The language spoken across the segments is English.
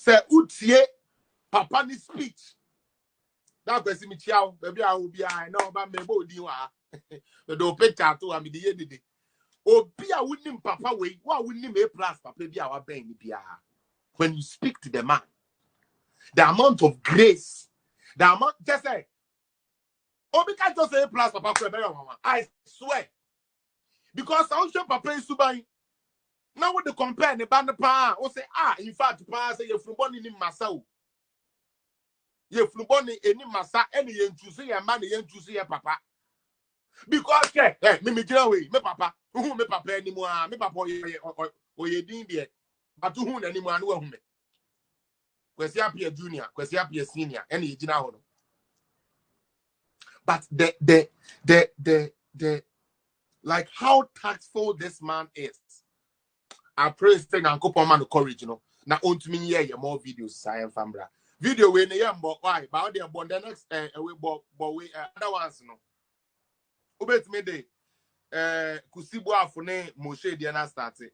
say utie papa ni speech. That person me chiao, baby I will be I know about me body wa. The do picture to am the yedi. Obi a winning papa way, what winning A plus papa be our ben bia. When you speak to the man, the amount of grace, the amount just say Obi can't just say A plus papa I swear. Because I show papa is subai. Now with the compare the band pa or say in fact pa say you from born in Masao. You from born in Masa any yen to see a man yen to see a papa. Because me away, me papa, who me papa anymore, me papa or ye din there, but to whom anyone know me. Kwesi junior, kwesi senior, any jina. But the like how tactful this man is. I pray saying Uncle man courage, Now on to me here more videos, science fambra. Video when they am but why? But they are born the next we other ones Ubet me de kusibu afune Moshe Diana started.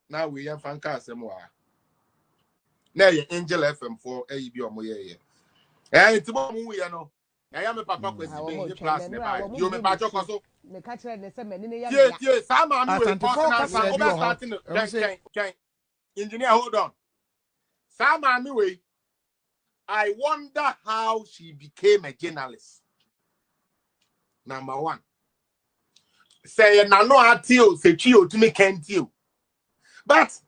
Now we have fanka semwa. Now you Angel FM for AEB or Moye. It's more we know. I am a papa question plus you me patcho koso. Me catch ne se me ne ya. Yeah, Sama me starting engineer hold on. Sama me I wonder how she became a journalist. Number one. Say na no atio say chio to me can't you. But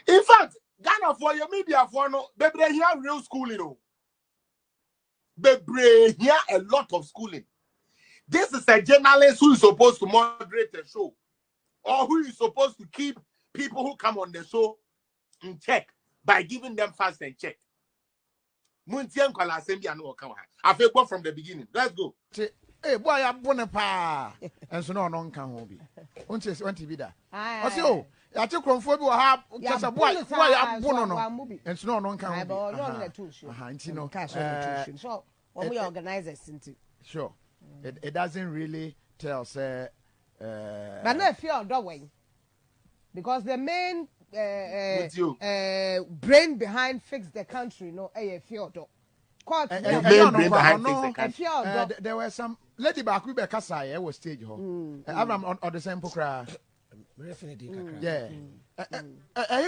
in fact, Ghana for your media for no baby they hear real schooling. Baby here a lot of schooling. This is a journalist who is supposed to moderate the show, or who is supposed to keep people who come on the show in check by giving them fast and check. Muntian kwala assembly and no come. I feel go from the beginning. Let's go. Hey, boy, I'm born pa. And so no can be. Want to be that. I say, oh, I took from for have just a boy. Why I'm born on and so no can be. So when we organize it, sure. It doesn't really tell, say, but no fear that way. Because the main brain behind fix the country, no, fear though. There were some lady back we Kasai was stage home. Abraham on the same program. Yeah.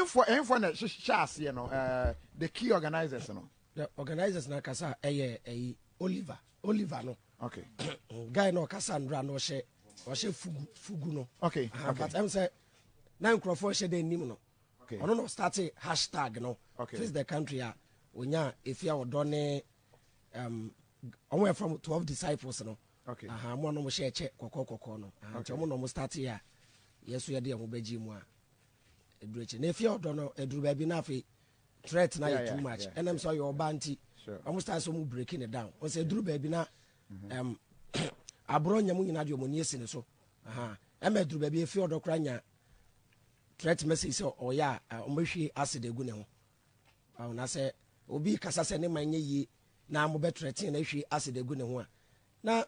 For Shas, you know, the key organizers, you know. The organizers na kasa Oliver no. Okay. Guy no Cassandra no she fugu no. Okay. But I'm say na nkrofo she dey nim no. Okay. Ono no start hashtag no. Okay. Face the country a onya efia odone omo from 12 disciples no. Okay. Mo no mo share che kokoko no. Mo no mo start ya yeso ye dey mo baji mu a edureche na efia odono eduru ba bi na afi threat na too much. And I'm sorry your banti. Sure. Almost start some breaking it down. On say eduru ba bi na abro nya mu nyina de omoni esi ne so. Em eduru ba bi efia odokra nya threat message so oya omehwe acid egu ne ho. Na say obi kasa se ne manye yi na mo be threaten na hwe acid egu ne ho a na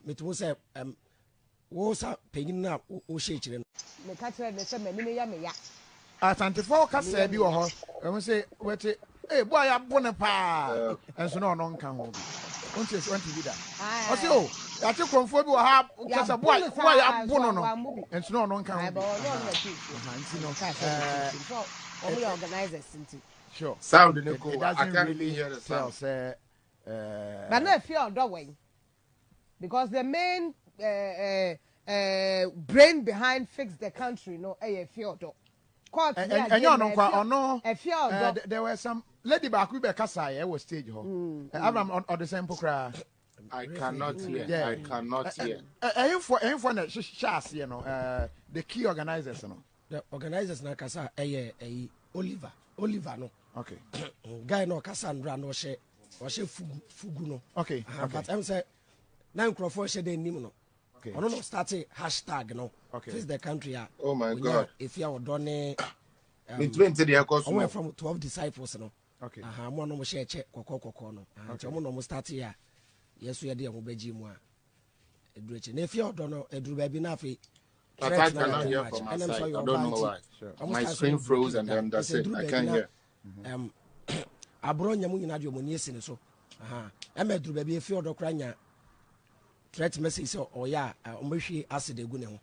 metumo say wo sa pegin na o she kire no me ka kire ne se mani me ya Asantefo kasa bi wo ho em say wete boy abone pa enso no no nka ho bi onche se wanti bi da o say o ya che kromfo bi wo ha kasa boy abono no enso no no nka ho bi we organizers sinti sure sound in the I can't really hear the sound say but no fear that way because the main brain behind fix the country no fear do there were some lady back we be Kasai was stage home Abraham on the same program. I cannot hear. Yeah. I cannot hear. For Shas, you know, the key organizers, you know. The organizers na kasa Oliver no. Okay. Guy no Cassandra no she fugu no. Okay. But I'm say na nkrofo she dey nim no. Okay. Ono no start hashtag no. Okay. Face the country a. Oh my God. If you are done in 20 the course. One from 12 disciples no. Okay. Mo no mo share kokoko no. Mo no mo start ya. Yesu ye dey mo baji mu a. edruche na efi odo no edru ba bi na afi I cannot hear from my side. I don't know why. My screen froze and then that's it. I can't hear. Abro nyamu nyina de omoni esi ne so. Aha. Emedru ba bi efi odo kra nya threat message so oya omehwe acid egu ne ho.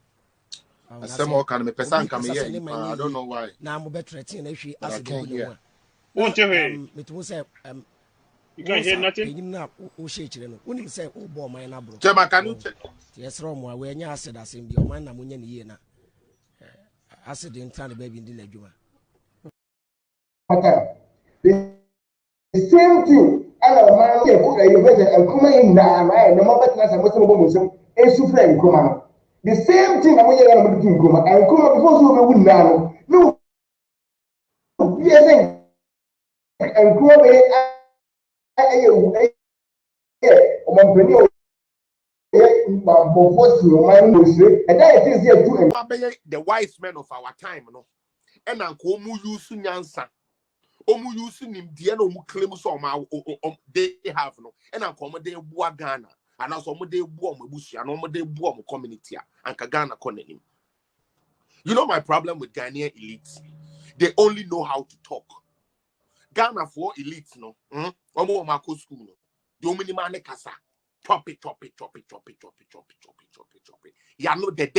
Some all can me person come here. I don't know why. Na mo be threaten na hwe acid egu ne ho. Won't you hear? Metu say You can't hear nothing. You know, who shake no. Unim say, oh, boy, my nabro. Chema, can you check? Yes, Romo, we nya acid as in the man na munye ni na. Acid in town baby in the juma. The same thing. Hello, man, you better and come in now, right? The moment I was a friend, come. The same thing I'm going to do, come and come before you would now. No, yes, and come the wise men of our time, no. And uncle mu use nyansa. Omu use him dear no claim so they have no. And uncle de boa Ghana. And also de boa bushi and de boa community and Kagana connect. You know my problem with Ghanaian elites? They only know how to talk. Ghana for elites, no. Omo Marco school, no. The only man kasa. Chop it. Ya no de.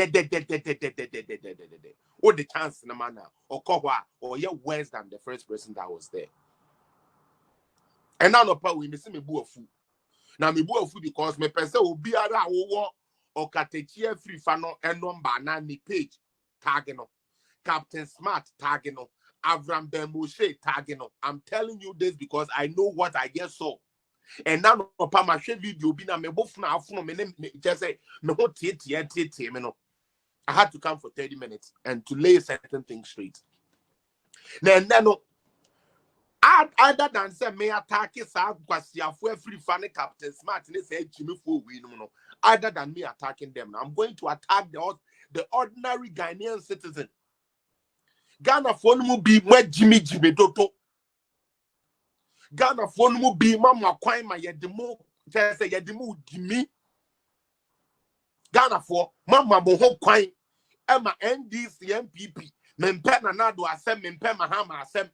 What the chance in the man now? Or kohwa or yeah worse than the first person that was there. And now no power we me see me bu afu. Now me bu afu because me person will be ara wo or katechie free fano and number na ni page tag no. Captain Smart tag no. Avram Ben Moshe tag no. I'm telling you this because I know what I just saw. And now no pa ma share video bi na me bofuna afuno me just say me ho tie me no. I had to come for 30 minutes and to lay certain things straight. Then no other than say me attack sa kwasiafo free fan Captain Smart ne say Jimmy for we no. Other than me attacking them, I'm going to attack the ordinary Ghanaian citizen. Ghana for no be where Jimmy Toto. Ghana for no be mama kwai ma yedemo say yedemo Jimmy. Ghana for mama mo ho kwan Emma NDC MPP mempe na nado asem mempe mahama asem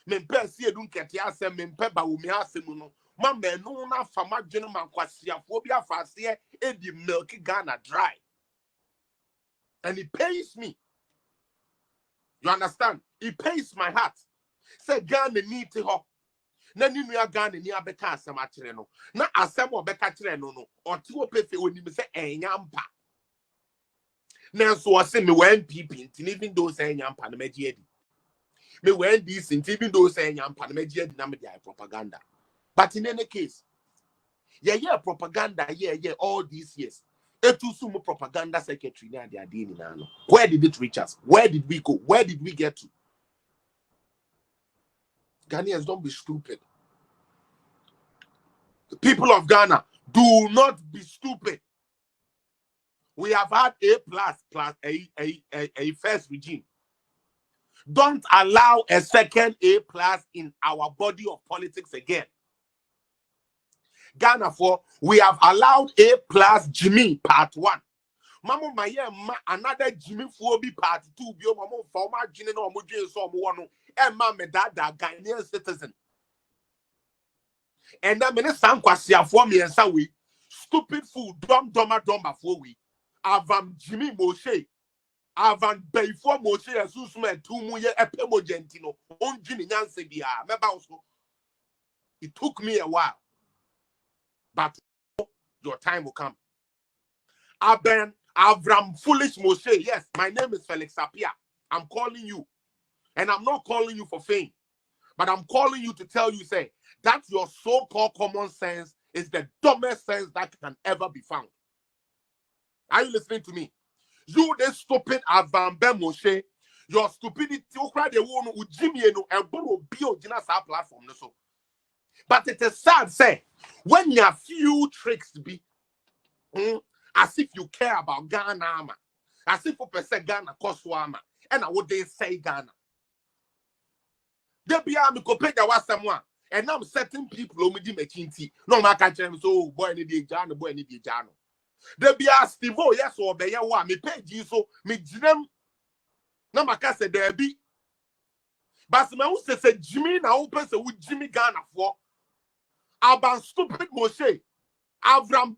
mempe si edun kete asem mempe ba wumi asem no mama enu na fama dwene mankwasiafo bi afase edi milk Ghana dry, and it pains me. You understand? It pains my heart. Say Ghana need to ho na ni nua Ghana ni abeka asem akire no na asem obeka kire no oti wo pefe onim se enyampa na so I say me when people even though say enyampa na meji me when this even though say enyampa na meji na me dey propaganda. But in any case, yeah propaganda all these years etu sumo propaganda secretary na dey adini na no. Where did it reach us? Where did we go? Where did we get to? Ghanaians, don't be stupid. The people of Ghana, do not be stupid. We have had A plus a first regime. Don't allow a second A plus in our body of politics again. Ghana for we have allowed A plus Jimmy part 1. Mama ma another Jimmy for be part 2. Bio mama former Jimmy no mo Jimmy so mo no. And mama that Ghanaian citizen. And that many sankwasia for me and sa we stupid fool dumb for we. Avam Jimmy Moshe. Avan Bayfo Moshe and Susman 2 muye epemogentino. On Jimmy Nancy dia. It took me a while. But your time will come. Avram Foolish Moshe. Yes, my name is Felix Apia. I'm calling you. And I'm not calling you for fame. But I'm calling you to tell you, say, that your so-called common sense is the dumbest sense that can ever be found. Are you listening to me? You, this stupid Avram Ben Moshe, your stupidity, you cry the one who Jimmy and Boro Bio Jinas platform. So. But it is sad, say, when you have few tricks be, as if you care about Ghana, as if you say Ghana Koswama, and what they say Ghana. They be able to pay the someone, and now certain people who me chinti. No, my country so boy any day Jano, boy any day Jano. The be a Stivo, yes, or be ya me page so me jinem na makase there be. But me who say Jimmy na open say with Jimmy Ghana for. Aban stupid Moshe. Avram